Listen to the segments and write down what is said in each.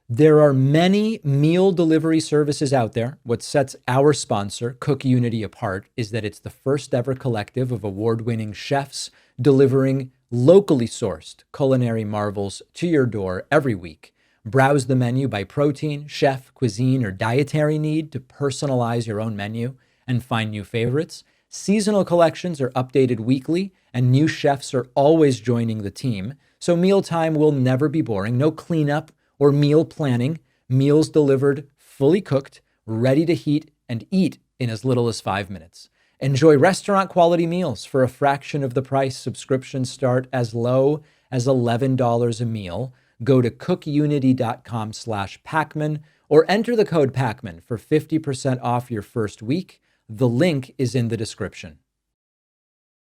There are many meal delivery services out there. What sets our sponsor, Cook Unity, apart is that it's the first ever collective of award-winning chefs delivering locally sourced culinary marvels to your door every week. Browse the menu by protein, chef, cuisine, or dietary need to personalize your own menu and find new favorites. Seasonal collections are updated weekly, and new chefs are always joining the team. So mealtime will never be boring. No cleanup or meal planning. Meals delivered, fully cooked, ready to heat and eat in as little as 5 minutes. Enjoy restaurant quality meals for a fraction of the price. Subscriptions start as low as $11 a meal. Go to cookunity.com/Pakman or enter the code Pakman for 50% off your first week. The link is in the description.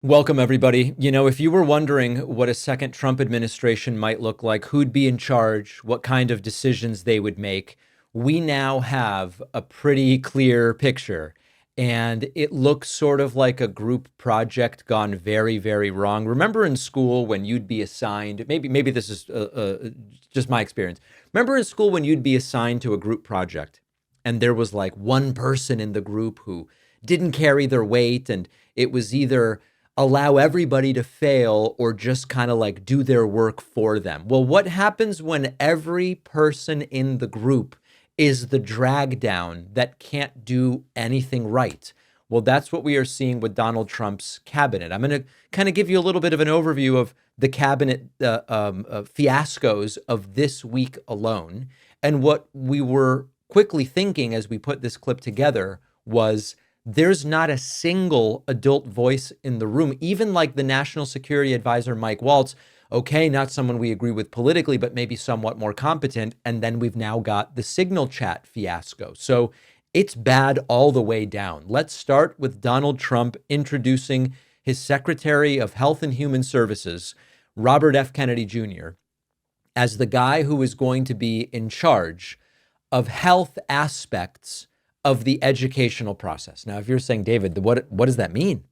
Welcome, everybody. You know, if you were wondering what a second Trump administration might look like, who'd be in charge, what kind of decisions they would make, we now have a pretty clear picture. And it looks sort of like a group project gone very, very wrong. Remember in school when you'd be assigned, maybe this is just my experience. Remember in school when you'd be assigned to a group project and there was like one person in the group who didn't carry their weight, and it was either allow everybody to fail or just kind of like do their work for them. Well, what happens when every person in the group is the drag down that can't do anything right? Well, that's what we are seeing with Donald Trump's cabinet. I'm going to kind of give you a little bit of an overview of the cabinet fiascos of this week alone. And what we were quickly thinking as we put this clip together was there's not a single adult voice in the room, even like the National Security Advisor, Mike Waltz. Okay, not someone we agree with politically, but maybe somewhat more competent. And then we've now got the Signal chat fiasco. So it's bad all the way down. Let's start with Donald Trump introducing his Secretary of Health and Human Services, Robert F. Kennedy Jr., as the guy who is going to be in charge of health aspects of the educational process. Now, if you're saying, David, what does that mean?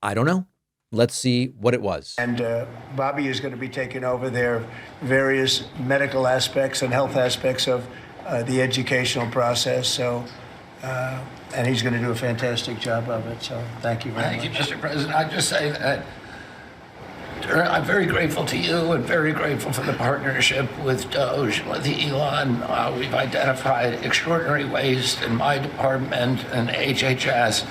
I don't know. Let's see what it was. And Bobby is going to be taking over their various medical aspects and health aspects of the educational process. So, and he's going to do a fantastic job of it. So thank you very much. Thank you, Mr. President. I just say that I'm very grateful to you and very grateful for the partnership with Doge, with Elon. We've identified extraordinary waste in my department and HHS.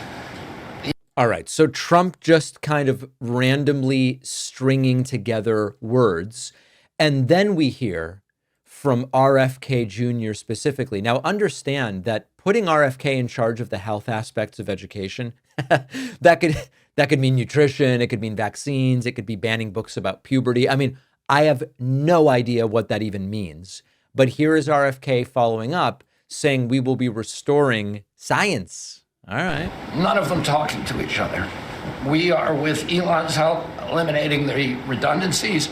All right, so Trump just kind of randomly stringing together words. And then we hear from RFK Jr. specifically. Now, understand that putting RFK in charge of the health aspects of education, that could mean nutrition, it could mean vaccines, it could be banning books about puberty. I mean, I have no idea what that even means. But here is RFK following up saying we will be restoring science. All right. None of them talking to each other. We are, with Elon's help, eliminating the redundancies.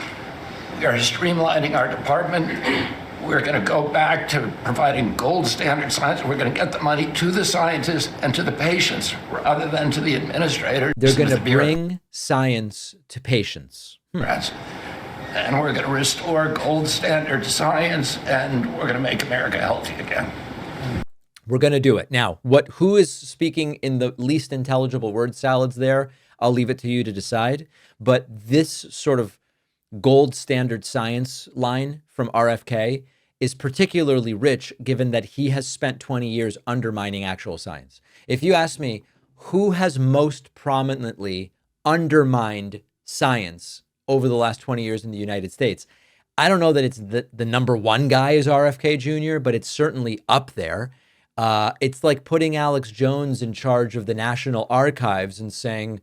We are streamlining our department. We're going to go back to providing gold standard science. We're going to get the money to the scientists and to the patients rather than to the administrators. They're going to bring science to patients. And we're going to restore gold standard science, and we're going to make America healthy again. We're going to do it. Now, who is speaking in the least intelligible word salads there? I'll leave it to you to decide. But this sort of gold standard science line from RFK is particularly rich, given that he has spent 20 years undermining actual science. If you ask me, who has most prominently undermined science over the last 20 years in the United States? I don't know that it's the number one guy is RFK Jr., but it's certainly up there. It's like putting Alex Jones in charge of the National Archives and saying,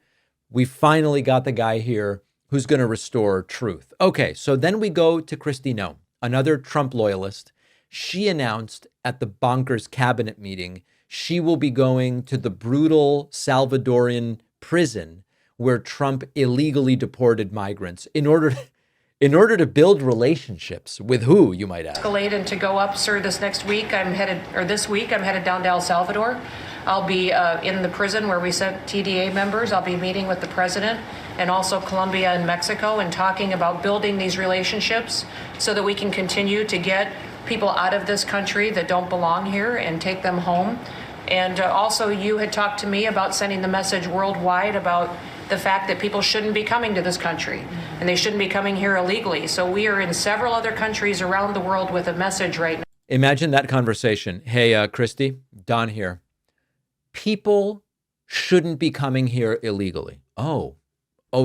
we finally got the guy here who's going to restore truth. Okay, so then we go to Kristi Noem, another Trump loyalist. She announced at the BONKERS cabinet meeting, she will be going to the brutal Salvadorian prison where Trump illegally deported migrants in order to build relationships with who, you might ask? Escalate and to go up, sir, this week I'm headed down to El Salvador. I'll be in the prison where we sent TDA members. I'll be meeting with the president and also Colombia and Mexico and talking about building these relationships so that we can continue to get people out of this country that don't belong here and take them home. And also, you had talked to me about sending the message worldwide about the fact that people shouldn't be coming to this country and they shouldn't be coming here illegally. So we are in several other countries around the world with a message right now. Imagine that conversation. Hey, Christy, Don here. People shouldn't be coming here illegally. Oh,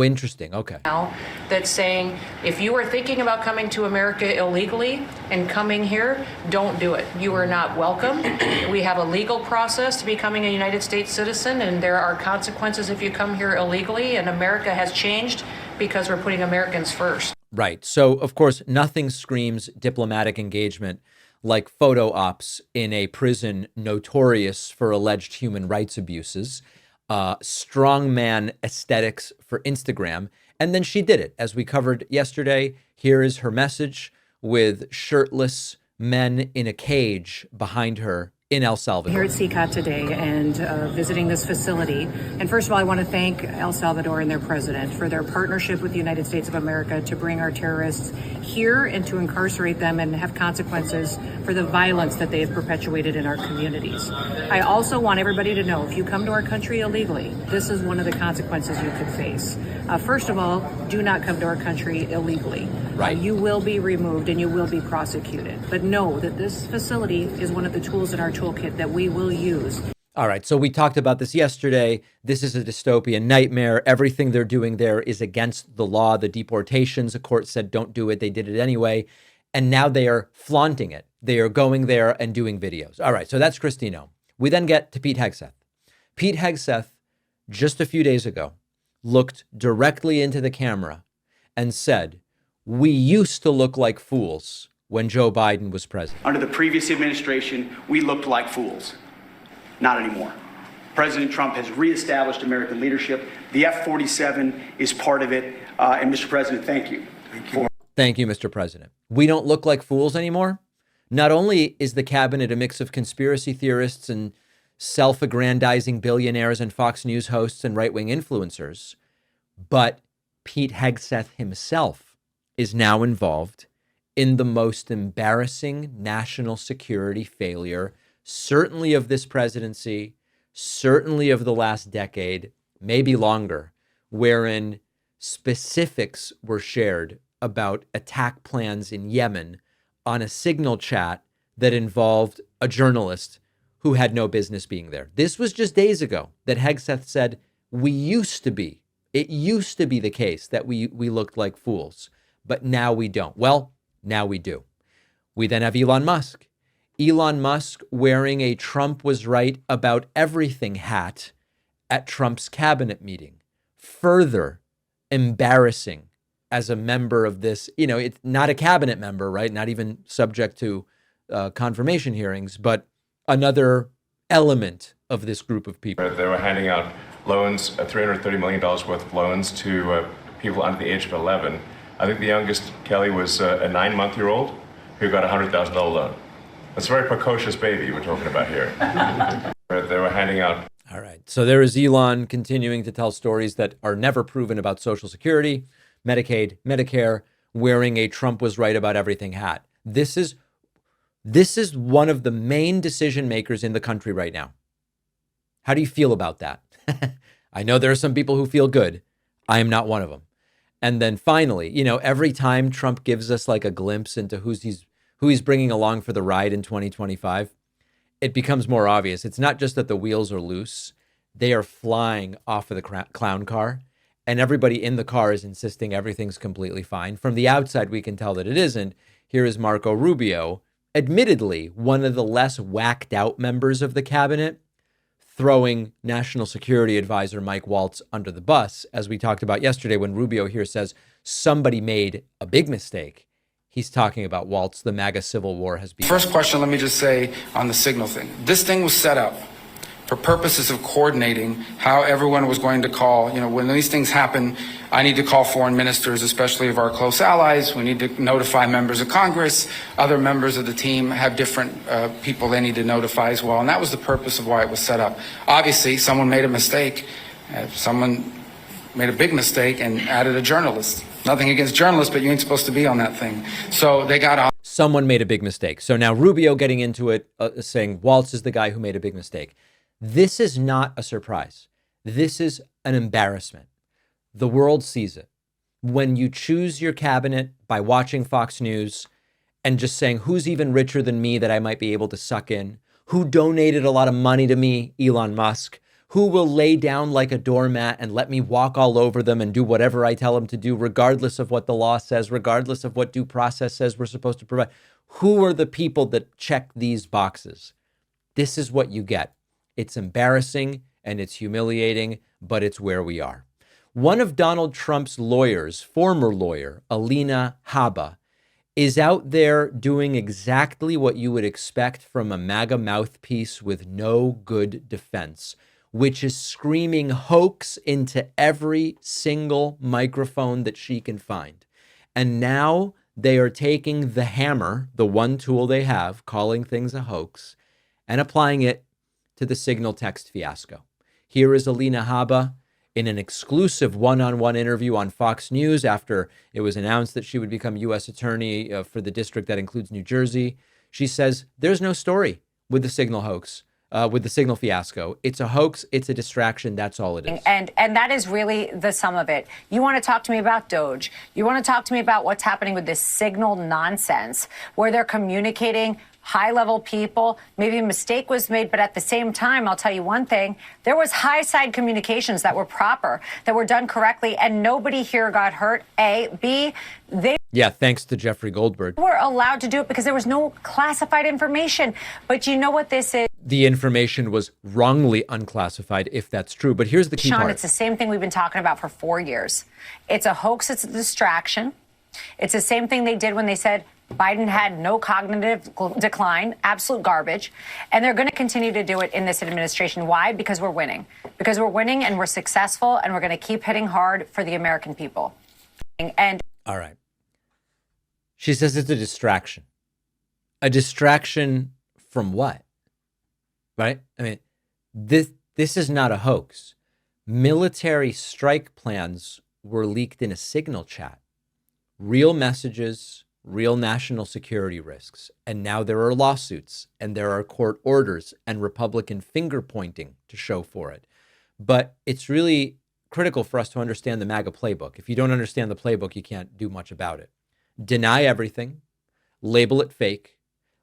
interesting. Okay. Now that's saying if you are thinking about coming to America illegally and coming here, don't do it. You are not welcome. We have a legal process to becoming a United States citizen, and there are consequences if you come here illegally, and America has changed because we're putting Americans first. Right. So, of course, nothing screams diplomatic engagement like photo ops in a prison notorious for alleged human rights abuses. Strongman aesthetics for Instagram. And then she did it. As we covered yesterday, here is her message with shirtless men in a cage behind her in El Salvador. Here at CCOT today and visiting this facility. And first of all, I want to thank El Salvador and their president for their partnership with the United States of America to bring our terrorists here and to incarcerate them and have consequences for the violence that they have perpetuated in our communities. I also want everybody to know, if you come to our country illegally, this is one of the consequences you could face. First of all, do not come to our country illegally. Right. You will be removed and you will be prosecuted. But know that this facility is one of the tools in our toolkit that we will use. All right. So we talked about this yesterday. This is a dystopian nightmare. Everything they're doing there is against the law. The deportations, the court said, don't do it. They did it anyway. And now they are flaunting it. They are going there and doing videos. All right. So that's Christino. We then get to Pete Hegseth. Pete Hegseth, just a few days ago, looked directly into the camera and said, we used to look like fools when Joe Biden was president. Under the previous administration, we looked like fools. Not anymore. President Trump has reestablished American leadership. The F-47 is part of it. And Mr. President, thank you. Thank you, Mr. President. We don't look like fools anymore. Not only is the cabinet a mix of conspiracy theorists and self-aggrandizing billionaires and Fox News hosts and right-wing influencers, but Pete Hegseth himself is now involved in the most embarrassing national security failure, certainly of this presidency, certainly of the last decade, maybe longer, wherein specifics were shared about attack plans in Yemen on a Signal chat that involved a journalist who had no business being there. This was just days ago that Hegseth said, it used to be the case that we looked like fools. But now we don't. Well, now we do. We then have Elon Musk. Elon Musk wearing a Trump was right about everything hat at Trump's cabinet meeting. Further embarrassing as a member of this, it's not a cabinet member, right? Not even subject to confirmation hearings, but another element of this group of people. They were handing out loans, $330 million worth of loans to people under the age of 11. I think the youngest, Kelly, was a 9-month-old who got a $100,000 loan. That's a very precocious baby we're talking about here. They were handing out. All right. So there is Elon continuing to tell stories that are never proven about Social Security, Medicaid, Medicare, wearing a Trump was right about everything hat. This is one of the main decision makers in the country right now. How do you feel about that? I know there are some people who feel good. I am not one of them. And then finally, every time Trump gives us like a glimpse into who he's bringing along for the ride in 2025, it becomes more obvious. It's not just that the wheels are loose. They are flying off of the clown car, and everybody in the car is insisting everything's completely fine. From the outside, we can tell that it isn't. Here is Marco Rubio, admittedly one of the less whacked out members of the cabinet, throwing National Security Advisor Mike Waltz under the bus, as we talked about yesterday when Rubio here says somebody made a big mistake. He's talking about Waltz. The MAGA civil war has begun. First question, let me just say on the Signal thing. This thing was set up for purposes of coordinating how everyone was going to call. When these things happen, I need to call foreign ministers, especially of our close allies. We need to notify members of Congress. Other members of the team have different people they need to notify as well. And that was the purpose of why it was set up. Obviously, someone made a mistake. Someone made a big mistake and added a journalist. Nothing against journalists, but you ain't supposed to be on that thing. So they got off. someone made a big mistake. So now Rubio getting into it, saying Waltz is the guy who made a big mistake. This is not a surprise. This is an embarrassment. The world sees it. When you choose your cabinet by watching Fox News and just saying, who's even richer than me that I might be able to suck in? Who donated a lot of money to me? Elon Musk. Who will lay down like a doormat and let me walk all over them and do whatever I tell them to do, regardless of what the law says, regardless of what due process says we're supposed to provide? Who are the people that check these boxes? This is what you get. It's embarrassing and it's humiliating, but it's where we are. One of Donald Trump's lawyers, former lawyer, Alina Habba, is out there doing exactly what you would expect from a MAGA mouthpiece with no good defense, which is screaming hoax into every single microphone that she can find. And now they are taking the hammer, the one tool they have, calling things a hoax, and applying it to the signal text fiasco. Here is Alina Habba in an exclusive one-on-one interview on Fox News after it was announced that she would become U.S. attorney for the district that includes New Jersey. She says there's no story with the signal hoax. With the signal fiasco. It's a hoax. It's a distraction. That's all it is. And that is really the sum of it. You want to talk to me about Doge. You want to talk to me about what's happening with this signal nonsense where they're communicating high-level people. Maybe a mistake was made, but at the same time, I'll tell you one thing. There was high-side communications that were proper, that were done correctly, and nobody here got hurt. A. B. Yeah, thanks to Jeffrey Goldberg. Were allowed to do it because there was no classified information. But you know what this is? The information was wrongly unclassified, if that's true. But here's the key Sean, part. it's the same thing we've been talking about for 4 years. It's a hoax. It's a distraction. It's the same thing they did when they said Biden had no cognitive decline, absolute garbage. And they're going to continue to do it in this administration. Why? Because we're winning. Because we're winning and we're successful and we're going to keep hitting hard for the American people. And all right. She says it's a distraction. A distraction from what? Right? I mean, this is not a hoax. Military strike plans were leaked in a signal chat. Real messages, real national security risks. And now there are lawsuits and there are court orders and Republican finger pointing to show for it. But it's really critical for us to understand the MAGA playbook. If you don't understand the playbook, you can't do much about it. Deny everything, label it fake,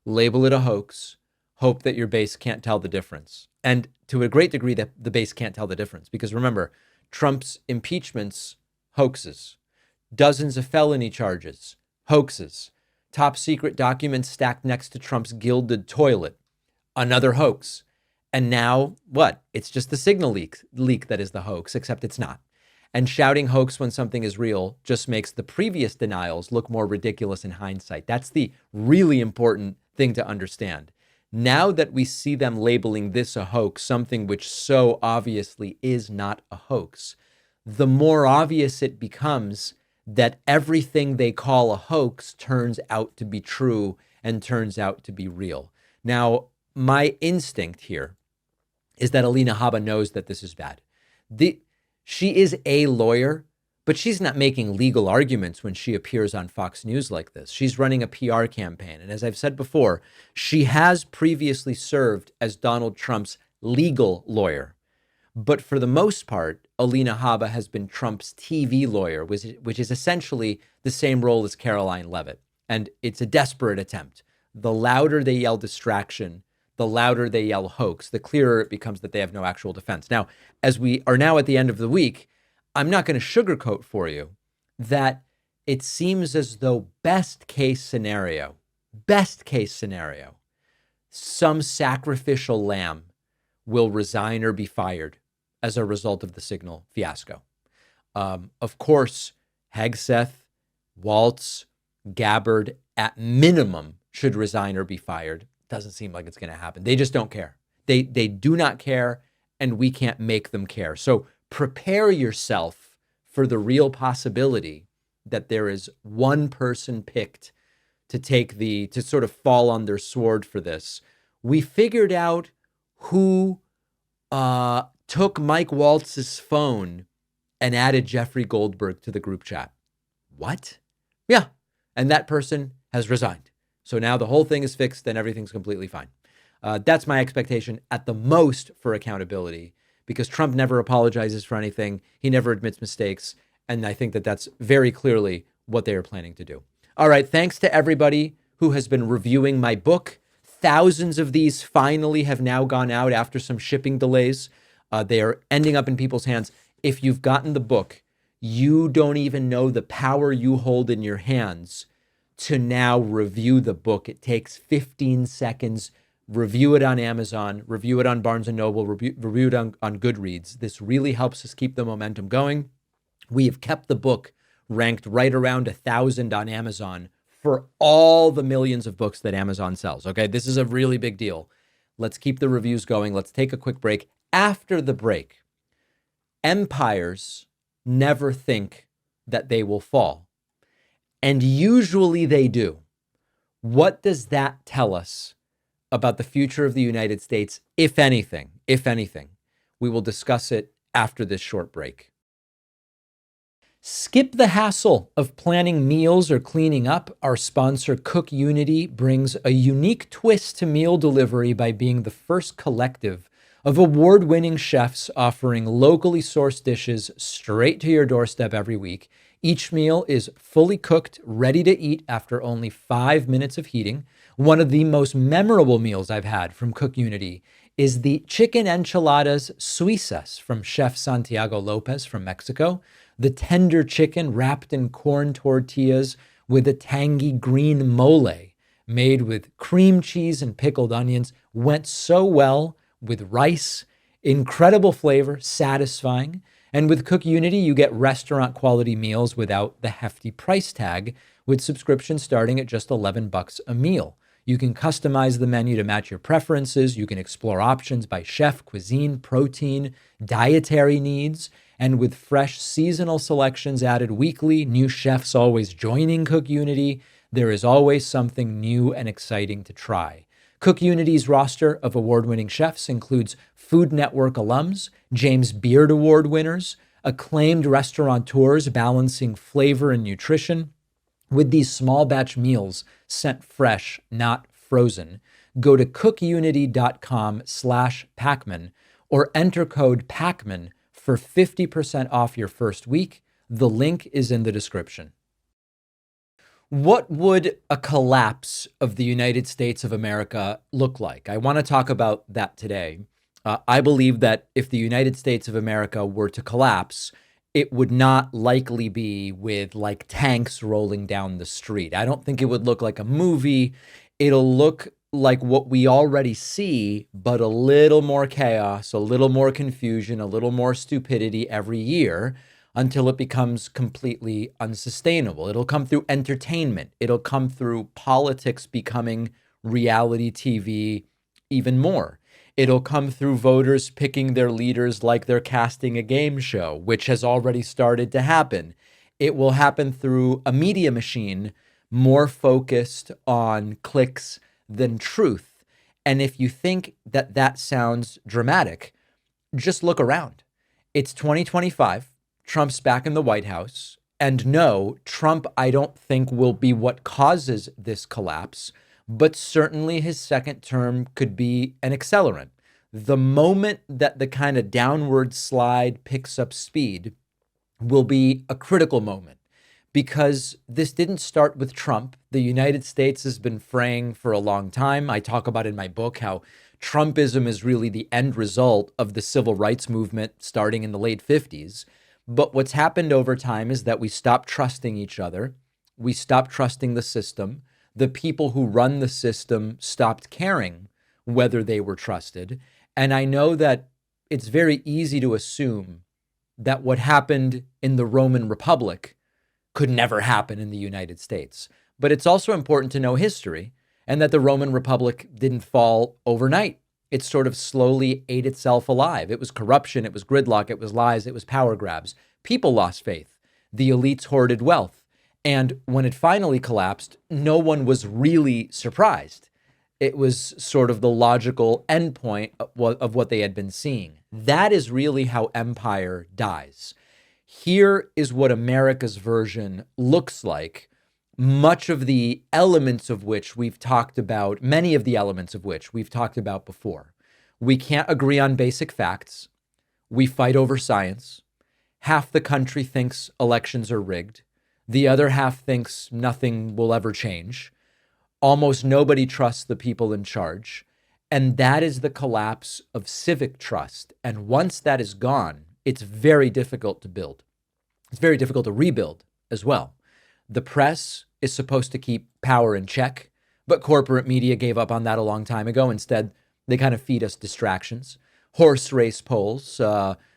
label it a hoax, hope that your base can't tell the difference. And to a great degree, that the base can't tell the difference. Because remember, Trump's impeachments, hoaxes. Dozens of felony charges, hoaxes. Top secret documents stacked next to Trump's gilded toilet, another hoax. And now what? It's just the signal leak that is the hoax, except it's not. And shouting hoax when something is real just makes the previous denials look more ridiculous in hindsight. That's the really important thing to understand. Now that we see them labeling this a hoax, something which so obviously is not a hoax, the more obvious it becomes that everything they call a hoax turns out to be true and turns out to be real. Now, my instinct here is that Alina Habba knows that this is bad. She is a lawyer, but she's not making legal arguments when she appears on Fox News like this. She's running a PR campaign. And as I've said before, she has previously served as Donald Trump's legal lawyer. But for the most part, Alina Habba has been Trump's TV lawyer, which is essentially the same role as Caroline Leavitt. And it's a desperate attempt. The louder they yell distraction, the louder they yell hoax, the clearer it becomes that they have no actual defense. Now, as we are now at the end of the week, I'm not going to sugarcoat for you that it seems as though best case scenario, some sacrificial lamb will resign or be fired as a result of the signal fiasco. Of course, Hegseth, Waltz, Gabbard, at minimum, should resign or be fired. Doesn't seem like it's going to happen. They just don't care. They do not care, and we can't make them care. So prepare yourself for the real possibility that there is one person picked to sort of fall on their sword for this. We figured out who took Mike Waltz's phone and added Jeffrey Goldberg to the group chat. What? Yeah. And that person has resigned. So now the whole thing is fixed and everything's completely fine. That's my expectation at the most for accountability, because Trump never apologizes for anything. He never admits mistakes. And I think that that's very clearly what they are planning to do. All right. Thanks to everybody who has been reviewing my book. Thousands of these finally have now gone out after some shipping delays. They are ending up in people's hands. If you've gotten the book, you don't even know the power you hold in your hands to now review the book. It takes 15 seconds. Review it on Amazon, review it on Barnes & Noble, review it on Goodreads. This really helps us keep the momentum going. We have kept the book ranked right around 1,000 on Amazon for all the millions of books that Amazon sells. Okay, this is a really big deal. Let's keep the reviews going. Let's take a quick break. After the break, empires never think that they will fall. And usually they do. What does that tell us about the future of the United States, if anything? If anything, we will discuss it after this short break. Skip the hassle of planning meals or cleaning up. Our sponsor, Cook Unity, brings a unique twist to meal delivery by being the first collective of award-winning chefs offering locally sourced dishes straight to your doorstep every week. Each meal is fully cooked, ready to eat after only 5 minutes of heating. One of the most memorable meals I've had from Cook Unity is the chicken enchiladas suizas from Chef Santiago Lopez from Mexico. The tender chicken wrapped in corn tortillas with a tangy green mole made with cream cheese and pickled onions went so well with rice. Incredible flavor, satisfying. And with Cook Unity, you get restaurant quality meals without the hefty price tag, with subscriptions starting at just $11 a meal. You can customize the menu to match your preferences. You can explore options by chef, cuisine, protein, dietary needs. And with fresh seasonal selections added weekly, new chefs always joining Cook Unity, there is always something new and exciting to try. Cook Unity's roster of award-winning chefs includes Food Network alums, James Beard Award winners, acclaimed restaurateurs balancing flavor and nutrition. With these small batch meals sent fresh, not frozen, go to cookunity.com/Pakman or enter code Pakman for 50% off your first week. The link is in the description. What would a collapse of the United States of America look like? I want to talk about that today. I believe that if the United States of America were to collapse, it would not likely be with like tanks rolling down the street. I don't think it would look like a movie. It'll look like what we already see, but a little more chaos, a little more confusion, a little more stupidity every year until it becomes completely unsustainable. It'll come through entertainment. It'll come through politics becoming reality TV even more. It'll come through voters picking their leaders like they're casting a game show, which has already started to happen. It will happen through a media machine more focused on clicks than truth. And if you think that that sounds dramatic, just look around. It's 2025. Trump's back in the White House. And no, Trump, I don't think, will be what causes this collapse, but certainly his second term could be an accelerant. The moment that the kind of downward slide picks up speed will be a critical moment, because this didn't start with Trump. The United States has been fraying for a long time. I talk about in my book how Trumpism is really the end result of the civil rights movement starting in the late 50s. But what's happened over time is that we stopped trusting each other. We stopped trusting the system. The people who run the system stopped caring whether they were trusted. And I know that it's very easy to assume that what happened in the Roman Republic could never happen in the United States. But it's also important to know history, and that the Roman Republic didn't fall overnight. It sort of slowly ate itself alive. It was corruption, it was gridlock, it was lies, it was power grabs. People lost faith. The elites hoarded wealth. And when it finally collapsed, no one was really surprised. It was sort of the logical endpoint of what they had been seeing. That is really how empire dies. Here is what America's version looks like much of the elements of which we've talked about, many of the elements of which we've talked about before. We can't agree on basic facts. We fight over science. Half the country thinks elections are rigged. The other half thinks nothing will ever change. Almost nobody trusts the people in charge. And that is the collapse of civic trust. And once that is gone, it's very difficult to build. It's very difficult to rebuild as well. The press is supposed to keep power in check, but corporate media gave up on that a long time ago. Instead, they kind of feed us distractions. Horse race polls,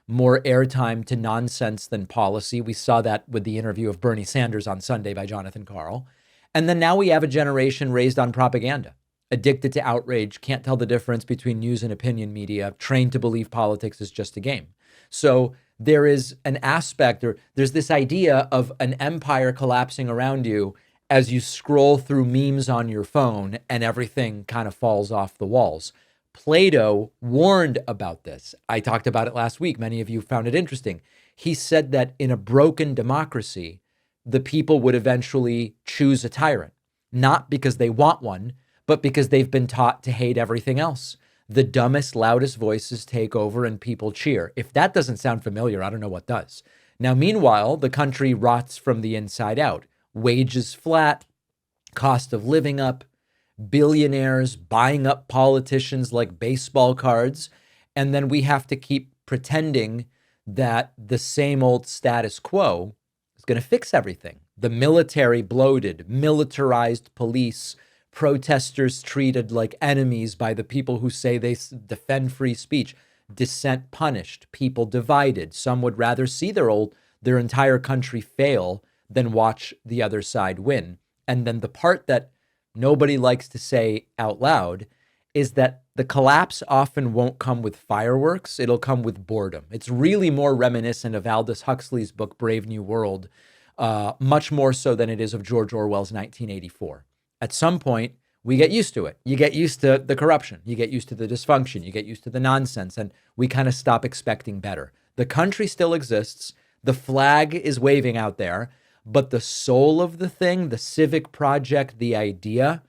more airtime to nonsense than policy. We saw that with the interview of Bernie Sanders on Sunday by Jonathan Karl. And then now we have a generation raised on propaganda, addicted to outrage, can't tell the difference between news and opinion media, trained to believe politics is just a game. So there is an aspect, or there's this idea of an empire collapsing around you as you scroll through memes on your phone and everything kind of falls off the walls. Plato warned about this. I talked about it last week. Many of you found it interesting. He said that in a broken democracy, the people would eventually choose a tyrant, not because they want one, but because they've been taught to hate everything else. The dumbest, loudest voices take over and people cheer. If that doesn't sound familiar, I don't know what does. Now, meanwhile, the country rots from the inside out. Wages flat, cost of living up, billionaires buying up politicians like baseball cards. And then we have to keep pretending that the same old status quo is going to fix everything. The military bloated, militarized police, protesters treated like enemies by the people who say they defend free speech, dissent punished, people divided. Some would rather see their entire country fail than watch the other side win. And then the part that nobody likes to say out loud is that the collapse often won't come with fireworks. It'll come with boredom. It's really more reminiscent of Aldous Huxley's book, Brave New World, much more so than it is of George Orwell's 1984. At some point, we get used to it. You get used to the corruption. You get used to the dysfunction. You get used to the nonsense. And we kind of stop expecting better. The country still exists. The flag is waving out there. But the soul of the thing, the civic project, the idea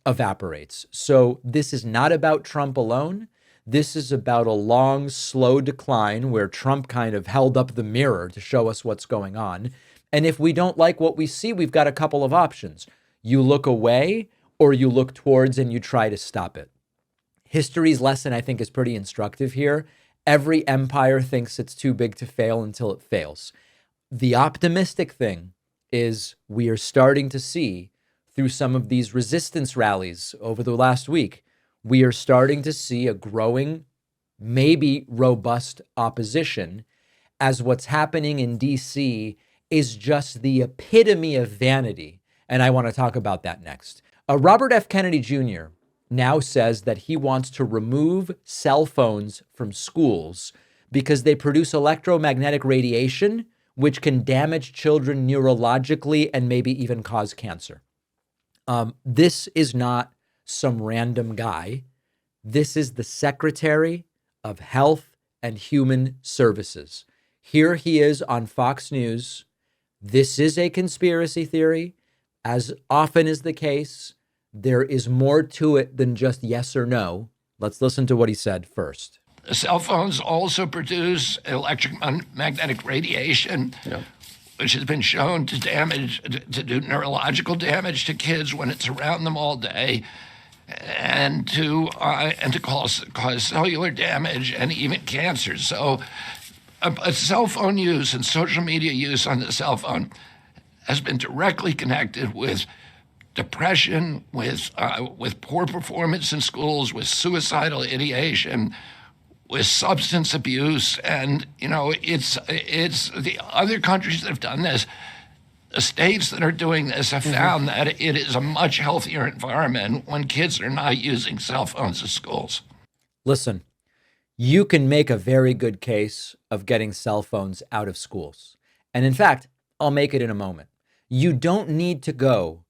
evaporates. So this is not about Trump alone. This is about a long, slow decline where Trump kind of held up the mirror to show us what's going on. And if we don't like what we see, we've got a couple of options. You look away or you look towards and you try to stop it. History's lesson, I think, is pretty instructive here. Every empire thinks it's too big to fail until it fails. The optimistic thing is we are starting to see through some of these resistance rallies over the last week, we are starting to see a growing, maybe robust opposition as what's happening in DC is just the epitome of vanity. And I want to talk about that next. Robert F. Kennedy Jr. now says that he wants to remove cell phones from schools because they produce electromagnetic radiation, which can damage children neurologically and maybe even cause cancer. This is not some random guy. This is the Secretary of Health and Human Services. Here he is on Fox News. This is a conspiracy theory. As often is the case, there is more to it than just yes or no. Let's listen to what he said first. Cell phones also produce electromagnetic radiation, which has been shown to do neurological damage to kids when it's around them all day, and to cause cellular damage and even cancer. So, a cell phone use and social media use on the cell phone has been directly connected with depression, with poor performance in schools, with suicidal ideation, with substance abuse. And, it's the other countries that have done this, the states that are doing this have found that it is a much healthier environment when kids are not using cell phones in schools. Listen, you can make a very good case of getting cell phones out of schools. And in fact, I'll make it in a moment. You don't need to go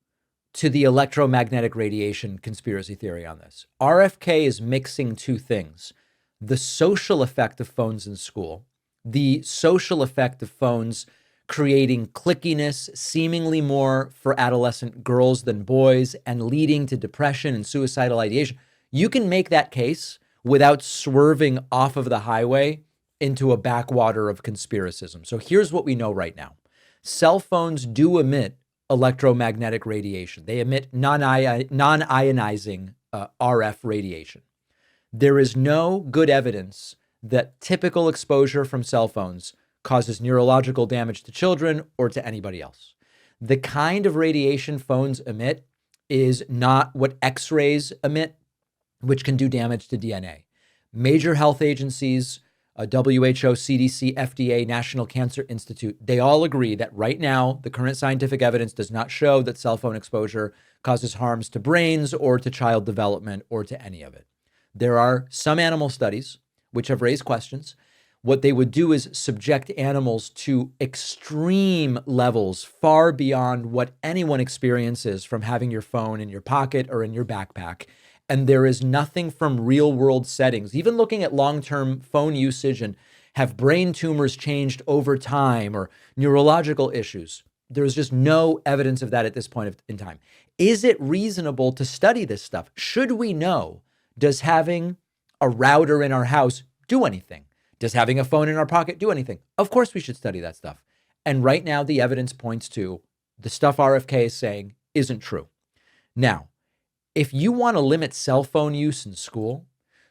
to the electromagnetic radiation conspiracy theory on this. RFK is mixing two things. The social effect of phones in school, the social effect of phones creating clickiness seemingly more for adolescent girls than boys, and leading to depression and suicidal ideation. You can make that case without swerving off of the highway into a backwater of conspiracism. So here's what we know right now. Cell phones do emit electromagnetic radiation. They emit non-ionizing RF radiation. There is no good evidence that typical exposure from cell phones causes neurological damage to children or to anybody else. The kind of radiation phones emit is not what X-rays emit, which can do damage to DNA. Major health agencies, WHO, CDC, FDA, National Cancer Institute, they all agree that right now, the current scientific evidence does not show that cell phone exposure causes harms to brains or to child development or to any of it. There are some animal studies which have raised questions. What they would do is subject animals to extreme levels far beyond what anyone experiences from having your phone in your pocket or in your backpack. And there is nothing from real world settings, even looking at long-term phone usage and have brain tumors changed over time or neurological issues. There's just no evidence of that at this point in time. Is it reasonable to study this stuff? Should we know? Does having a router in our house do anything? Does having a phone in our pocket do anything? Of course we should study that stuff. And right now the evidence points to the stuff RFK is saying isn't true. Now, if you want to limit cell phone use in school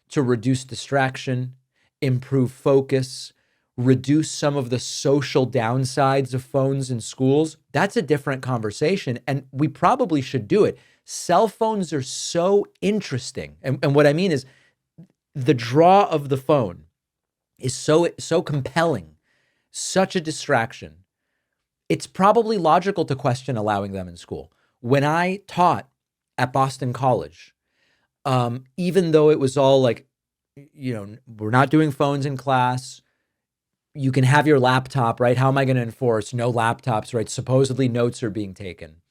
to reduce distraction, improve focus, reduce some of the social downsides of phones in schools, that's a different conversation. And we probably should do it. Cell phones are so interesting. And what I mean is the draw of the phone is so compelling, such a distraction. It's probably logical to question allowing them in school. When I taught at Boston College, even though it was all like, we're not doing phones in class. You can have your laptop, right? How am I going to enforce no laptops, right? Supposedly notes are being taken.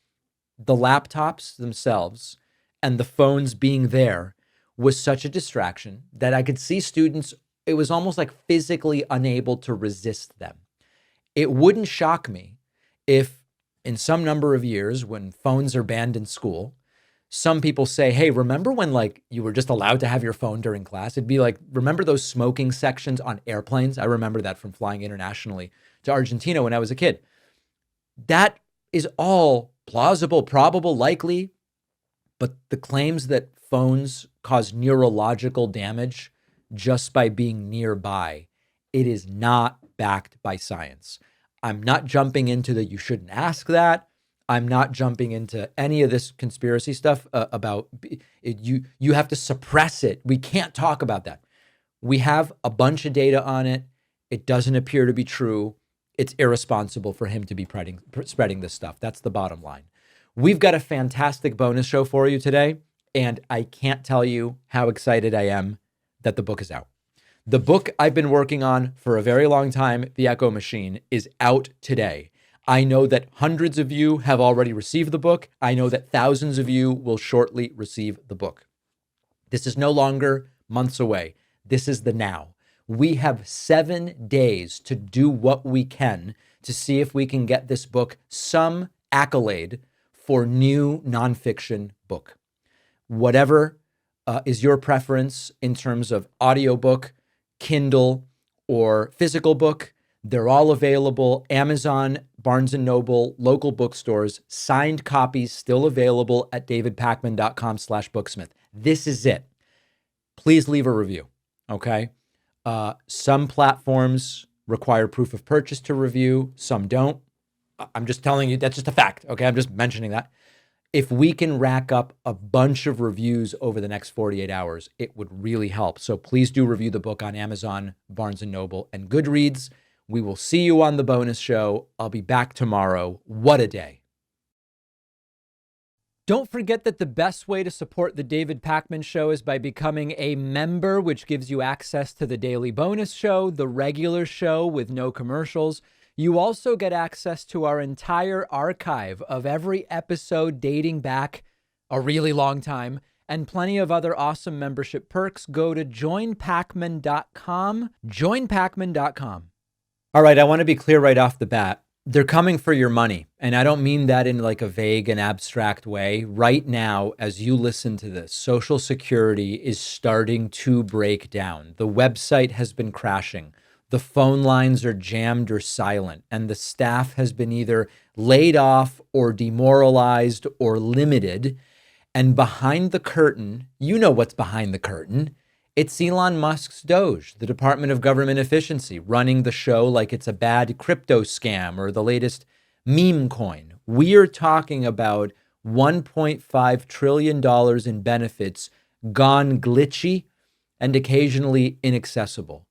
The laptops themselves and the phones being there was such a distraction that I could see students, it was almost like physically unable to resist them. It wouldn't shock me if in some number of years when phones are banned in school, some people say, hey, remember when like you were just allowed to have your phone during class? It'd be like, remember those smoking sections on airplanes? I remember that from flying internationally to Argentina when I was a kid. That is all plausible, probable, likely, but the claims that phones cause neurological damage just by being nearby, it is not backed by science. I'm not jumping into the you shouldn't ask that. I'm not jumping into any of this conspiracy stuff about it. You have to suppress it. We can't talk about that. We have a bunch of data on it. It doesn't appear to be true. It's irresponsible for him to be spreading this stuff. That's the bottom line. We've got a fantastic bonus show for you today, and I can't tell you how excited I am that the book is out. The book I've been working on for a very long time, The Echo Machine, is out today. I know that hundreds of you have already received the book. I know that thousands of you will shortly receive the book. This is no longer months away. This is the now. We have 7 days to do what we can to see if we can get this book some accolade for new nonfiction book. Whatever is your preference in terms of audiobook, Kindle, or physical book, they're all available. Amazon, Barnes & Noble, local bookstores, signed copies still available at davidpakman.com/booksmith. This is it. Please leave a review, okay? Some platforms require proof of purchase to review, some don't. I'm just telling you, that's just a fact, okay? I'm just mentioning that. If we can rack up a bunch of reviews over the next 48 hours, it would really help. So please do review the book on Amazon, Barnes & Noble, and Goodreads. We will see you on the bonus show. I'll be back tomorrow. What a day. Don't forget that the best way to support the David Pakman Show is by becoming a member, which gives you access to the daily bonus show, the regular show with no commercials. You also get access to our entire archive of every episode dating back a really long time and plenty of other awesome membership perks. Go to joinpakman.com, joinpakman.com. All right, I want to be clear right off the bat. They're coming for your money. And I don't mean that in like a vague and abstract way. Right now, as you listen to this, Social Security is starting to break down. The website has been crashing. The phone lines are jammed or silent, and the staff has been either laid off or demoralized or limited. And behind the curtain, you know what's behind the curtain. It's Elon Musk's Doge, the Department of Government Efficiency, running the show like it's a bad crypto scam or the latest meme coin. We're talking about $1.5 trillion in benefits gone glitchy and occasionally inaccessible.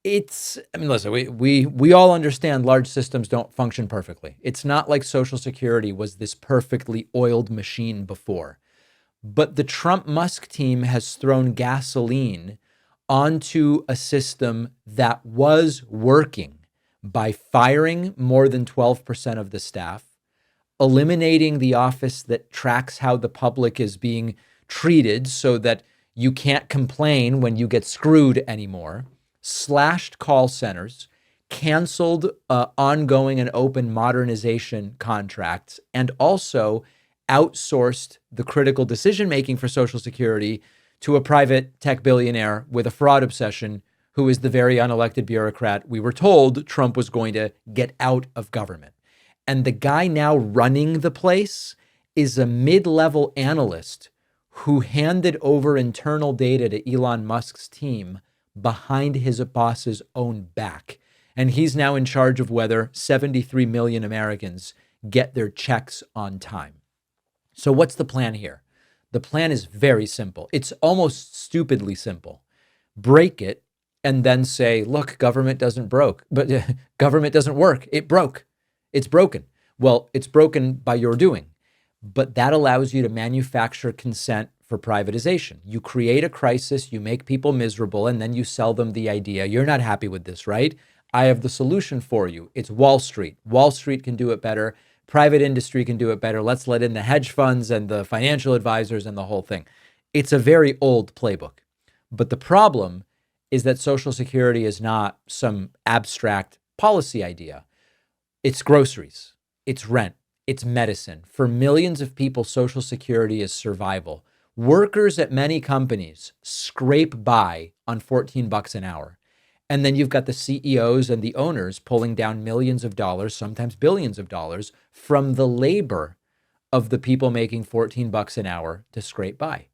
Listen, we all understand large systems don't function perfectly. It's not like Social Security was this perfectly oiled machine before. But the Trump-Musk team has thrown gasoline onto a system that was working by firing more than 12% of the staff, eliminating the office that tracks how the public is being treated so that you can't complain when you get screwed anymore, slashed call centers, canceled ongoing and open modernization contracts, and also outsourced the critical decision-making for Social Security to a private tech billionaire with a fraud obsession who is the very unelected bureaucrat we were told Trump was going to get out of government. And the guy now running the place is a mid-level analyst who handed over internal data to Elon Musk's team behind his boss's own back. And he's now in charge of whether 73 million Americans get their checks on time. So what's the plan here? The plan is very simple. It's almost stupidly simple. Break it and then say, look, government doesn't work. It broke. It's broken. Well, it's broken by your doing. But that allows you to manufacture consent for privatization. You create a crisis, you make people miserable, and then you sell them the idea. You're not happy with this, right? I have the solution for you. It's Wall Street. Wall Street can do it better. Private industry can do it better. Let's let in the hedge funds and the financial advisors and the whole thing. It's a very old playbook. But the problem is that Social Security is not some abstract policy idea. It's groceries, it's rent, it's medicine. For millions of people, Social Security is survival. Workers at many companies scrape by on $14 an hour. And then you've got the CEOs and the owners pulling down millions of dollars, sometimes billions of dollars, from the labor of the people making $14 an hour to scrape by.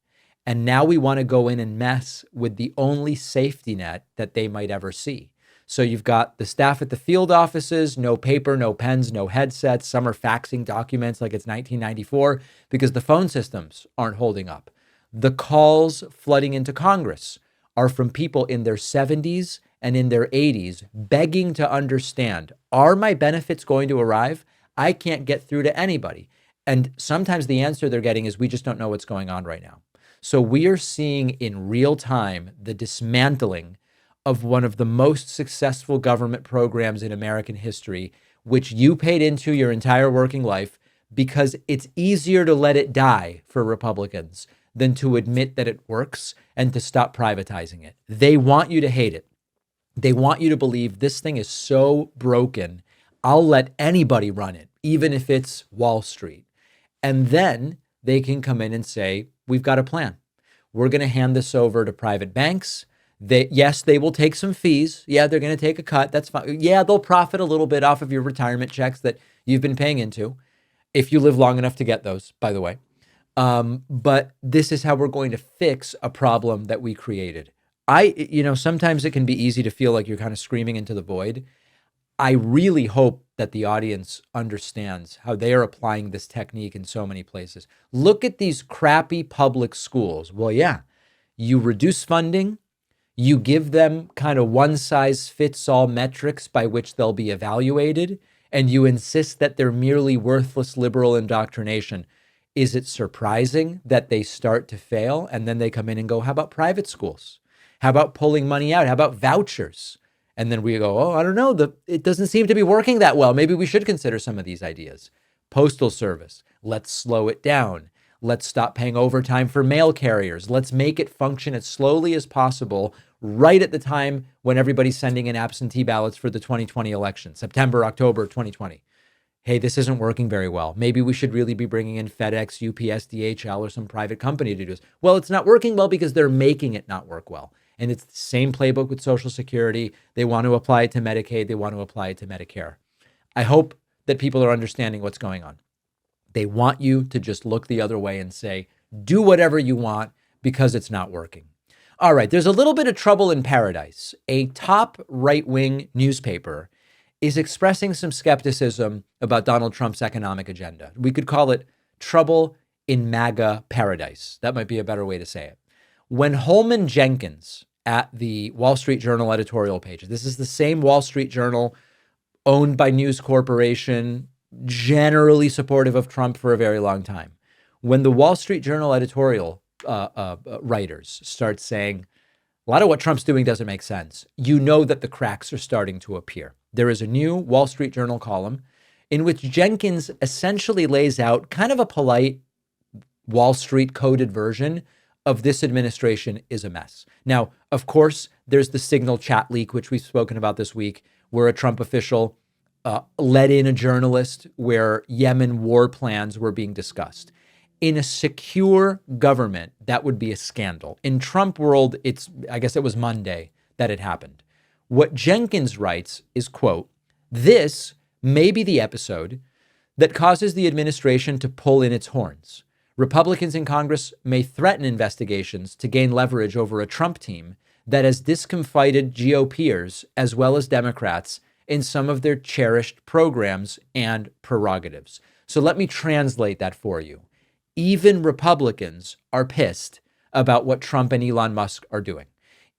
And now we want to go in and mess with the only safety net that they might ever see. So you've got the staff at the field offices, no paper, no pens, no headsets. Some are faxing documents like it's 1994 because the phone systems aren't holding up. The calls flooding into Congress are from people in their 70s and in their 80s begging to understand, are my benefits going to arrive? I can't get through to anybody. And sometimes the answer they're getting is, we just don't know what's going on right now. So we are seeing in real time the dismantling of one of the most successful government programs in American history, which you paid into your entire working life, because it's easier to let it die for Republicans than to admit that it works and to stop privatizing it. They want you to hate it. They want you to believe this thing is so broken, I'll let anybody run it, even if it's Wall Street. And then they can come in and say, we've got a plan. We're going to hand this over to private banks. Yes, they will take some fees. Yeah, they're going to take a cut. That's fine. Yeah, they'll profit a little bit off of your retirement checks that you've been paying into, if you live long enough to get those, by the way. But this is how we're going to fix a problem that we created. Sometimes it can be easy to feel like you're kind of screaming into the void. I really hope that the audience understands how they are applying this technique in so many places. Look at these crappy public schools. Well, yeah, you reduce funding, you give them kind of one-size-fits-all metrics by which they'll be evaluated, and you insist that they're merely worthless liberal indoctrination. Is it surprising that they start to fail and then they come in and go, how about private schools? How about pulling money out? How about vouchers? And then we go, I don't know. It doesn't seem to be working that well. Maybe we should consider some of these ideas. Postal service, let's slow it down. Let's stop paying overtime for mail carriers. Let's make it function as slowly as possible right at the time when everybody's sending in absentee ballots for the 2020 election, September, October 2020. hey, this isn't working very well. Maybe we should really be bringing in FedEx, UPS, DHL, or some private company to do this. Well, it's not working well because they're making it not work well. And it's the same playbook with Social Security. They want to apply it to Medicaid. They want to apply it to Medicare. I hope that people are understanding what's going on. They want you to just look the other way and say, do whatever you want because it's not working. All right, there's a little bit of trouble in paradise. A top right-wing newspaper is expressing some skepticism about Donald Trump's economic agenda. We could call it trouble in MAGA paradise. That might be a better way to say it. When Holman Jenkins at the Wall Street Journal editorial page, this is the same Wall Street Journal owned by News Corporation, generally supportive of Trump for a very long time. When the Wall Street Journal editorial writers start saying, a lot of what Trump's doing doesn't make sense, you know that the cracks are starting to appear. There is a new Wall Street Journal column in which Jenkins essentially lays out kind of a polite Wall Street coded version of this administration is a mess. Now, of course, there's the Signal chat leak, which we've spoken about this week, where a Trump official let in a journalist where Yemen war plans were being discussed. In a secure government, that would be a scandal. In Trump world, I guess it was Monday that it happened. What Jenkins writes is, quote, this may be the episode that causes the administration to pull in its horns. Republicans in Congress may threaten investigations to gain leverage over a Trump team that has discomfited GOPers as well as Democrats in some of their cherished programs and prerogatives. So let me translate that for you. Even Republicans are pissed about what Trump and Elon Musk are doing,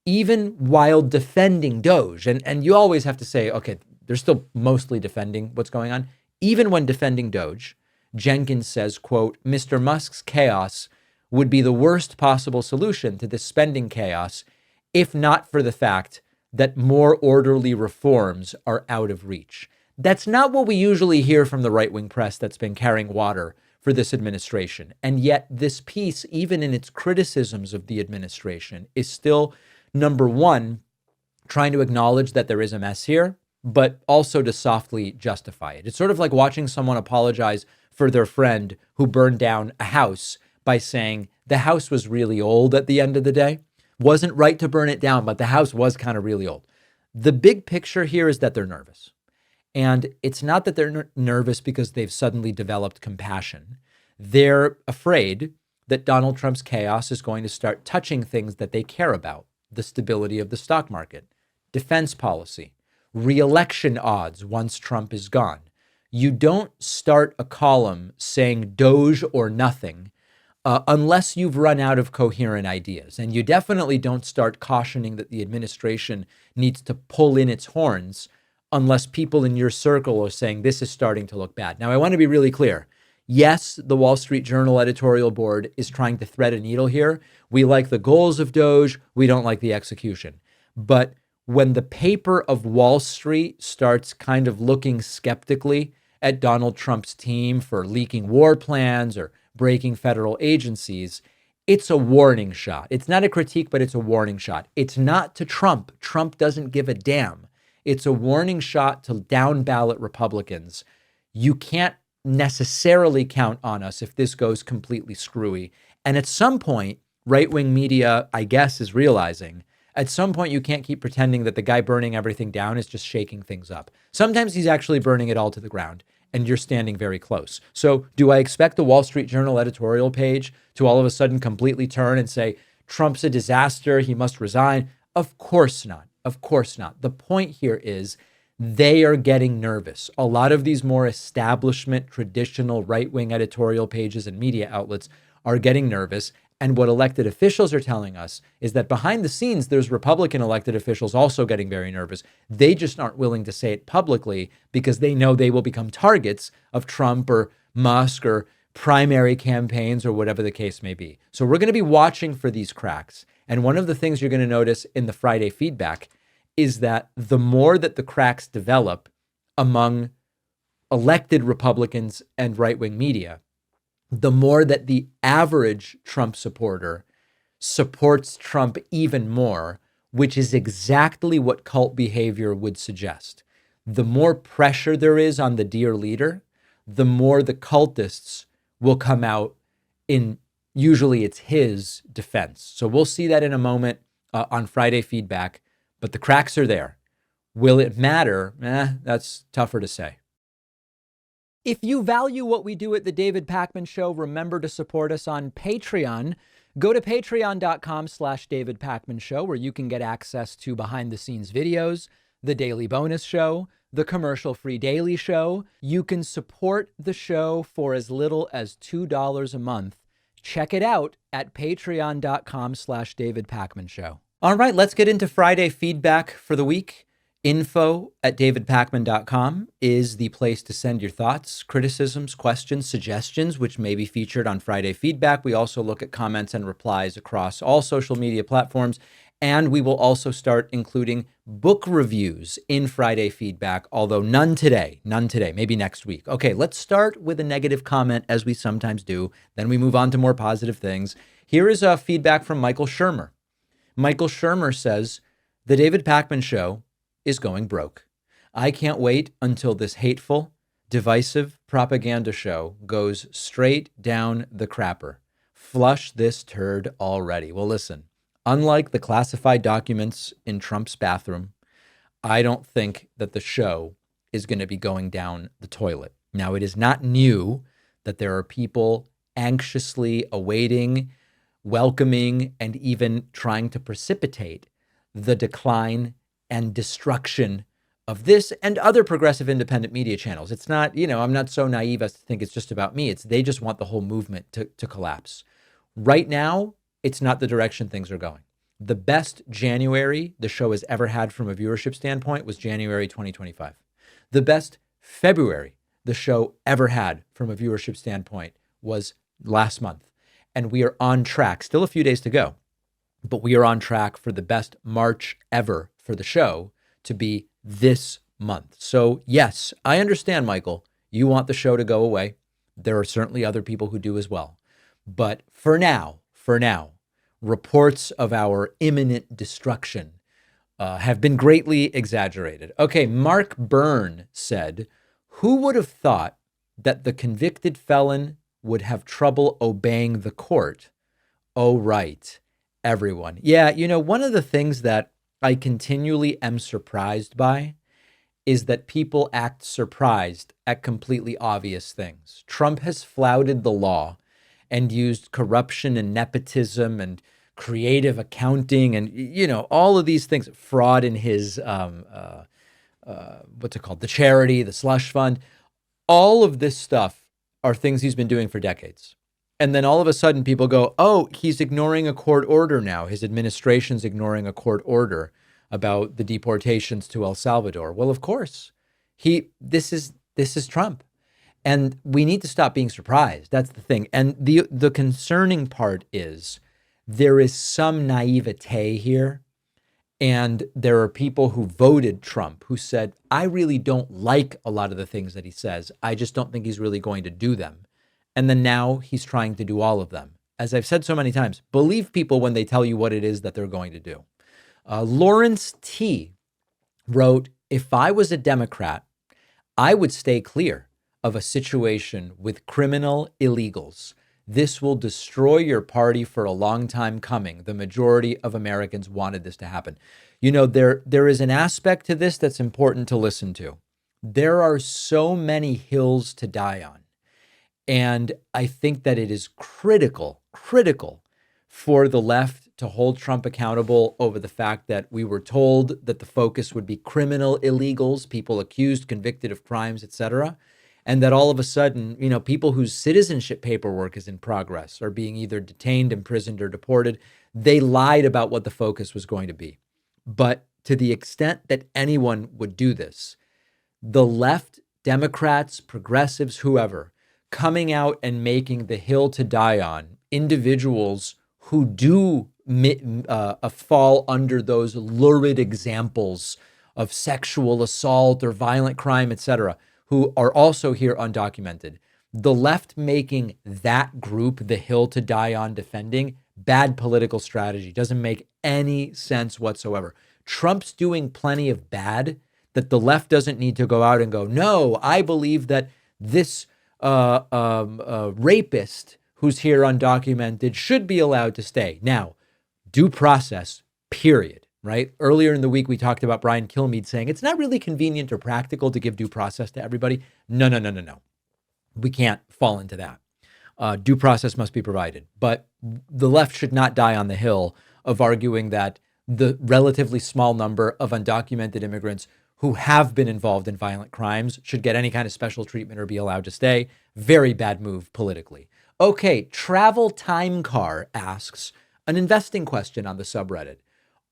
even while defending Doge. And you always have to say, okay, they're still mostly defending what's going on. Even when defending Doge, Jenkins says, quote, Mr. Musk's chaos would be the worst possible solution to this spending chaos, if not for the fact that more orderly reforms are out of reach. That's not what we usually hear from the right-wing press that's been carrying water for this administration. And yet this piece, even in its criticisms of the administration, is still, number one, trying to acknowledge that there is a mess here, but also to softly justify it. It's sort of like watching someone apologize for their friend who burned down a house by saying the house was really old at the end of the day. Wasn't right to burn it down, but the house was kind of really old. The big picture here is that they're nervous. And it's not that they're nervous because they've suddenly developed compassion. They're afraid that Donald Trump's chaos is going to start touching things that they care about: the stability of the stock market, defense policy, re-election odds once Trump is gone. You don't start a column saying Doge or nothing unless you've run out of coherent ideas. And you definitely don't start cautioning that the administration needs to pull in its horns unless people in your circle are saying this is starting to look bad. Now, I want to be really clear. Yes, the Wall Street Journal editorial board is trying to thread a needle here. We like the goals of Doge. We don't like the execution. But when the paper of Wall Street starts kind of looking skeptically at Donald Trump's team for leaking war plans or breaking federal agencies, it's a warning shot. It's not a critique, but it's a warning shot. It's not to Trump. Trump doesn't give a damn. It's a warning shot to down ballot Republicans. You can't necessarily count on us if this goes completely screwy. And at some point, right-wing media, I guess, is realizing at some point you can't keep pretending that the guy burning everything down is just shaking things up. Sometimes he's actually burning it all to the ground, and you're standing very close. So do I expect the Wall Street Journal editorial page to all of a sudden completely turn and say, Trump's a disaster, he must resign? Of course not. Of course not. The point here is they are getting nervous. A lot of these more establishment, traditional right-wing editorial pages and media outlets are getting nervous. And what elected officials are telling us is that behind the scenes, there's Republican elected officials also getting very nervous. They just aren't willing to say it publicly because they know they will become targets of Trump or Musk or primary campaigns or whatever the case may be. So we're going to be watching for these cracks. And one of the things you're going to notice in the Friday feedback is that the more that the cracks develop among elected Republicans and right-wing media, the more that the average Trump supporter supports Trump even more, which is exactly what cult behavior would suggest. The more pressure there is on the dear leader, the more the cultists will come out in, usually it's his defense. So we'll see that in a moment on Friday Feedback, but the cracks are there. Will it matter? That's tougher to say. If you value what we do at the David Pakman Show, remember to support us on Patreon. Go to patreon.com/David Pakman Show, where you can get access to behind the scenes videos, the daily bonus show, the commercial-free daily show. You can support the show for as little as $2 a month. Check it out at patreon.com/David Pakman Show. All right, let's get into Friday Feedback for the week. Info@davidpakman.com is the place to send your thoughts, criticisms, questions, suggestions, which may be featured on Friday Feedback. We also look at comments and replies across all social media platforms. And we will also start including book reviews in Friday Feedback, although none today, maybe next week. Okay, let's start with a negative comment, as we sometimes do. Then we move on to more positive things. Here is a feedback from Michael Shermer. Michael Shermer says, the David Pakman Show is going broke. I can't wait until this hateful, divisive propaganda show goes straight down the crapper. Flush this turd already. Well, listen, unlike the classified documents in Trump's bathroom, I don't think that the show is going to be going down the toilet. Now, it is not new that there are people anxiously awaiting, welcoming, and even trying to precipitate the decline and destruction of this and other progressive independent media channels. It's not, I'm not so naive as to think it's just about me. They just want the whole movement to collapse. Right now, it's not the direction things are going. The best January the show has ever had from a viewership standpoint was January 2025. The best February the show ever had from a viewership standpoint was last month. And we are on track, still a few days to go, but we are on track for the best March ever for the show to be this month. So yes, I understand, Michael, you want the show to go away. There are certainly other people who do as well. But for now, reports of our imminent destruction have been greatly exaggerated. Okay, Mark Byrne said, who would have thought that the convicted felon would have trouble obeying the court? Oh, right, everyone. Yeah, one of the things that I continually am surprised by is that people act surprised at completely obvious things. Trump has flouted the law and used corruption and nepotism and creative accounting and, all of these things, fraud in his, what's it called? The charity, the slush fund. All of this stuff are things he's been doing for decades. And then all of a sudden people go, oh, he's ignoring a court order now. His administration's ignoring a court order about the deportations to El Salvador. Well, of course, this is Trump. And we need to stop being surprised. That's the thing. And the concerning part is there is some naivete here. And there are people who voted Trump who said, I really don't like a lot of the things that he says. I just don't think he's really going to do them. And then now he's trying to do all of them. As I've said so many times, believe people when they tell you what it is that they're going to do. Lawrence T. wrote, if I was a Democrat, I would stay clear of a situation with criminal illegals. This will destroy your party for a long time coming. The majority of Americans wanted this to happen. There is an aspect to this that's important to listen to. There are so many hills to die on. And I think that it is critical for the left to hold Trump accountable over the fact that we were told that the focus would be criminal illegals, people accused, convicted of crimes, etc. And that all of a sudden, people whose citizenship paperwork is in progress are being either detained, imprisoned, or deported. They lied about what the focus was going to be. But to the extent that anyone would do this, the left, Democrats, progressives, whoever, coming out and making the hill to die on, individuals who do fall under those lurid examples of sexual assault or violent crime, etc., who are also here undocumented. The left making that group the hill to die on defending, bad political strategy, doesn't make any sense whatsoever. Trump's doing plenty of bad that the left doesn't need to go out and go, no, I believe that this rapist who's here undocumented should be allowed to stay. Now, due process, period, right? Earlier in the week, we talked about Brian Kilmeade saying it's not really convenient or practical to give due process to everybody. No. We can't fall into that. Due process must be provided. But the left should not die on the hill of arguing that the relatively small number of undocumented immigrants who have been involved in violent crimes should get any kind of special treatment or be allowed to stay. Very bad move politically. Okay, Travel Time Car asks an investing question on the subreddit.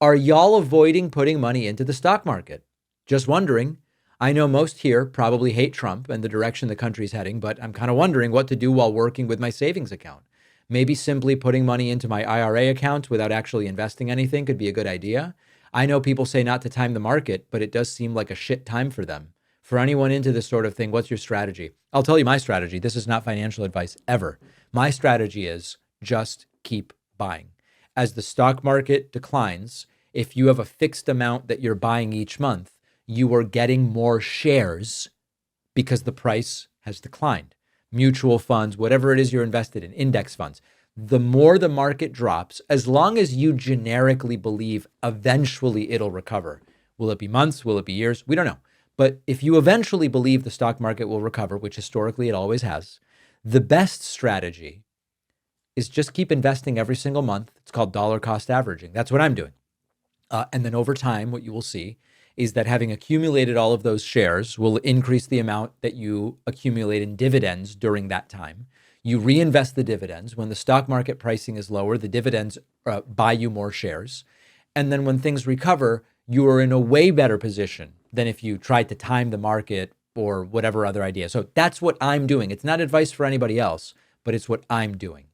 Are y'all avoiding putting money into the stock market? Just wondering. I know most here probably hate Trump and the direction the country's heading, but I'm kind of wondering what to do while working with my savings account. Maybe simply putting money into my IRA account without actually investing anything could be a good idea. I know people say not to time the market, but it does seem like a shit time for them. For anyone into this sort of thing, what's your strategy? I'll tell you my strategy. This is not financial advice ever. My strategy is just keep buying. As the stock market declines, if you have a fixed amount that you're buying each month, you are getting more shares because the price has declined. Mutual funds, whatever it is you're invested in, index funds. The more the market drops, as long as you generically believe eventually it'll recover. Will it be months? Will it be years? We don't know. But if you eventually believe the stock market will recover, which historically it always has, the best strategy is just keep investing every single month. It's called dollar cost averaging. That's what I'm doing. And then over time, what you will see is that having accumulated all of those shares will increase the amount that you accumulate in dividends during that time. You reinvest the dividends. When the stock market pricing is lower, the dividends buy you more shares. And then when things recover, you are in a way better position than if you tried to time the market or whatever other idea. So that's what I'm doing. It's not advice for anybody else, but it's what I'm doing.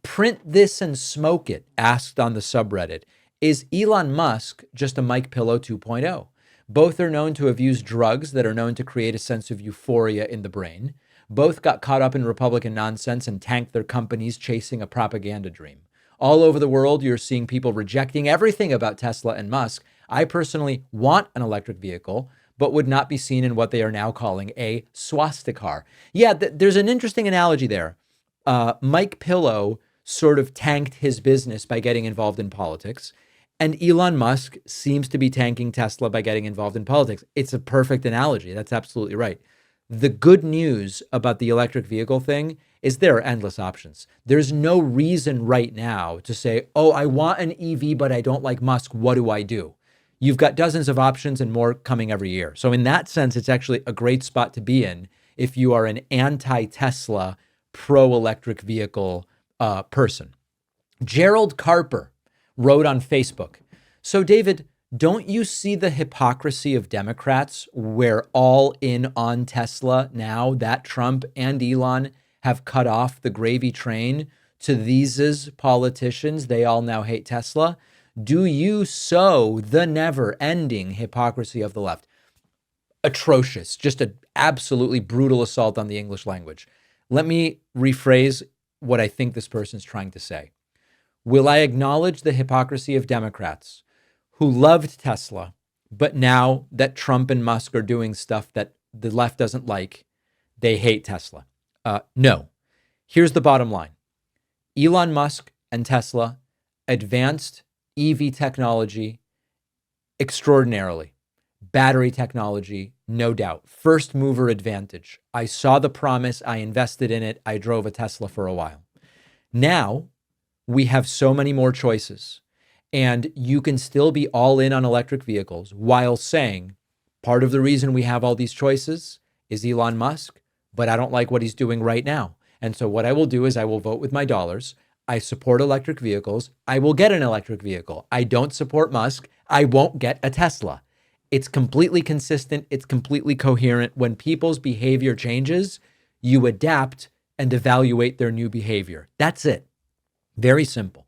Print this and smoke it, asked on the subreddit. Is Elon Musk just a Mike Pillow 2.0? Both are known to have used drugs that are known to create a sense of euphoria in the brain. Both got caught up in Republican nonsense and tanked their companies chasing a propaganda dream. All over the world, you're seeing people rejecting everything about Tesla and Musk. I personally want an electric vehicle, but would not be seen in what they are now calling a swastika. Yeah, there's an interesting analogy there. Mike Pillow sort of tanked his business by getting involved in politics. And Elon Musk seems to be tanking Tesla by getting involved in politics. It's a perfect analogy. That's absolutely right. The good news about the electric vehicle thing is there are endless options. There's no reason right now to say, oh, I want an EV, but I don't like Musk. What do I do? You've got dozens of options and more coming every year. So in that sense, it's actually a great spot to be in if you are an anti-Tesla, pro-electric vehicle person. Gerald Carper wrote on Facebook, so David, don't you see the hypocrisy of Democrats? We're all in on Tesla now that Trump and Elon have cut off the gravy train to these politicians. They all now hate Tesla. Do you sow the never-ending hypocrisy of the left? Atrocious, just an absolutely brutal assault on the English language. Let me rephrase what I think this person's trying to say. Will I acknowledge the hypocrisy of Democrats who loved Tesla, but now that Trump and Musk are doing stuff that the left doesn't like, they hate Tesla? No. Here's the bottom line. Elon Musk and Tesla advanced EV technology extraordinarily. Battery technology, no doubt. First mover advantage. I saw the promise. I invested in it. I drove a Tesla for a while. Now, we have so many more choices, and you can still be all in on electric vehicles while saying part of the reason we have all these choices is Elon Musk, but I don't like what he's doing right now. And so what I will do is I will vote with my dollars. I support electric vehicles. I will get an electric vehicle. I don't support Musk. I won't get a Tesla. It's completely consistent. It's completely coherent. When people's behavior changes, you adapt and evaluate their new behavior. That's it. Very simple.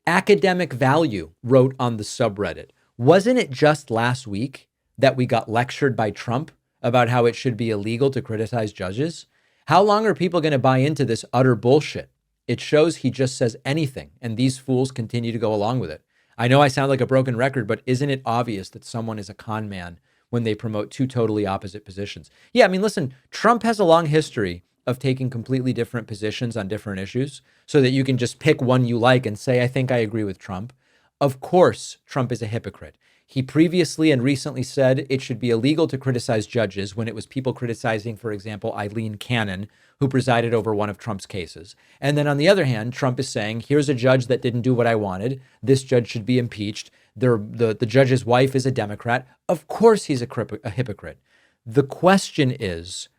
Academic Value wrote on the subreddit, wasn't it just last week that we got lectured by Trump about how it should be illegal to criticize judges? How long are people going to buy into this utter bullshit? It shows he just says anything, and these fools continue to go along with it. I know I sound like a broken record, but isn't it obvious that someone is a con man when they promote two totally opposite positions. Yeah, I mean, listen, Trump has a long history of taking completely different positions on different issues so that you can just pick one you like and say, I think I agree with Trump. Of course, Trump is a hypocrite. He previously and recently said it should be illegal to criticize judges when it was people criticizing, for example, Eileen Cannon, who presided over one of Trump's cases. And then on the other hand, Trump is saying, here's a judge that didn't do what I wanted. This judge should be impeached. The judge's wife is a Democrat. Of course, he's a hypocrite. The question is,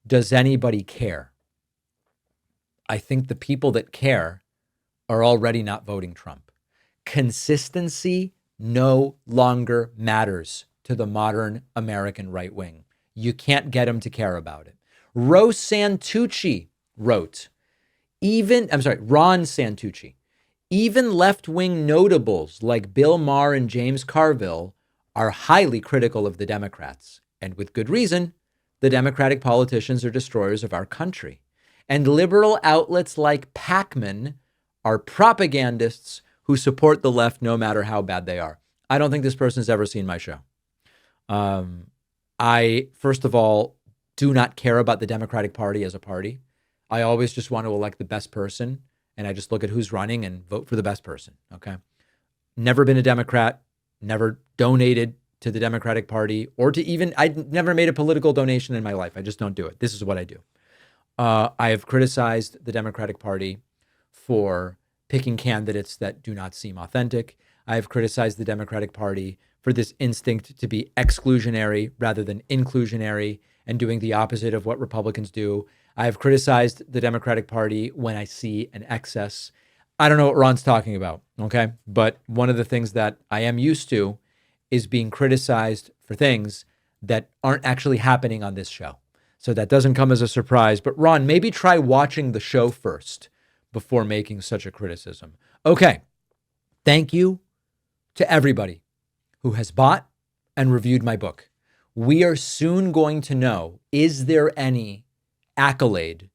does anybody care? I think the people that care are already not voting Trump. Consistency no longer matters to the modern American right wing. You can't get them to care about it. Ron Santucci, even left-wing notables like Bill Maher and James Carville are highly critical of the Democrats. And with good reason. The Democratic politicians are destroyers of our country. And liberal outlets like Pakman are propagandists who support the left no matter how bad they are. I don't think this person's ever seen my show. I, first of all, do not care about the Democratic Party as a party. I always just want to elect the best person, and I just look at who's running and vote for the best person, okay? Never been a Democrat, never donated to the Democratic Party, or to even, I never made a political donation in my life. I just don't do it. This is what I do. I have criticized the Democratic Party for picking candidates that do not seem authentic. I have criticized the Democratic Party for this instinct to be exclusionary rather than inclusionary and doing the opposite of what Republicans do. I have criticized the Democratic Party when I see an excess. I don't know what Ron's talking about, okay? But one of the things that I am used to is being criticized for things that aren't actually happening on this show. So that doesn't come as a surprise. But Ron, maybe try watching the show first before making such a criticism. Okay. Thank you to everybody who has bought and reviewed my book. We are soon going to know, is there any accolade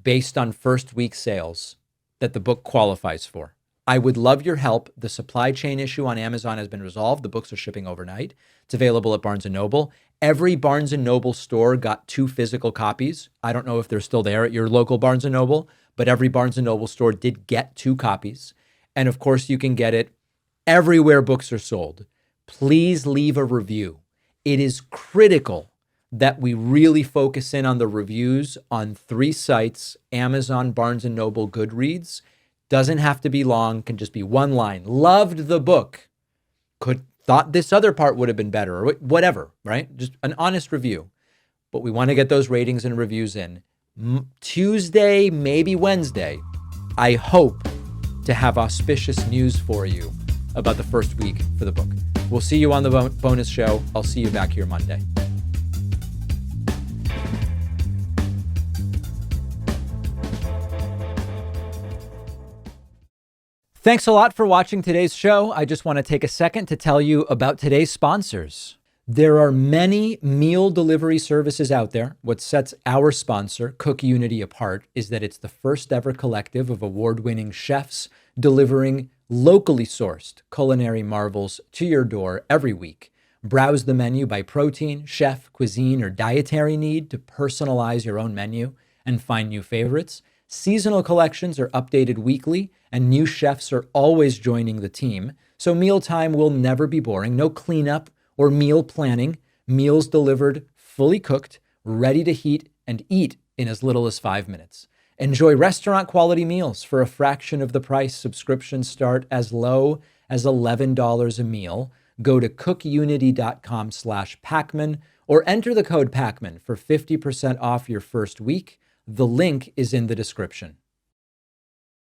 based on first week sales that the book qualifies for? I would love your help. The supply chain issue on Amazon has been resolved. The books are shipping overnight. It's available at Barnes & Noble. Every Barnes & Noble store got 2 physical copies. I don't know if they're still there at your local Barnes & Noble, but every Barnes & Noble store did get 2 copies. And of course, you can get it everywhere books are sold. Please leave a review. It is critical that we really focus in on the reviews on 3 sites, Amazon, Barnes & Noble, Goodreads. Doesn't have to be long, can just be 1 line. Loved the book. Thought this other part would have been better, or whatever, right? Just an honest review. But we want to get those ratings and reviews in. Tuesday, maybe Wednesday, I hope to have auspicious news for you about the first week for the book. We'll see you on the bonus show. I'll see you back here Monday. Thanks a lot for watching today's show. I just want to take a second to tell you about today's sponsors. There are many meal delivery services out there. What sets our sponsor, Cook Unity, apart is that it's the first ever collective of award-winning chefs delivering locally sourced culinary marvels to your door every week. Browse the menu by protein, chef, cuisine, or dietary need to personalize your own menu and find new favorites. Seasonal collections are updated weekly, and new chefs are always joining the team, so mealtime will never be boring. No cleanup or meal planning. Meals delivered, fully cooked, ready to heat and eat in as little as 5 minutes. Enjoy restaurant-quality meals for a fraction of the price. Subscriptions start as low as $11 a meal. Go to cookunity.com/Pakman or enter the code Pakman for 50% off your first week. The link is in the description.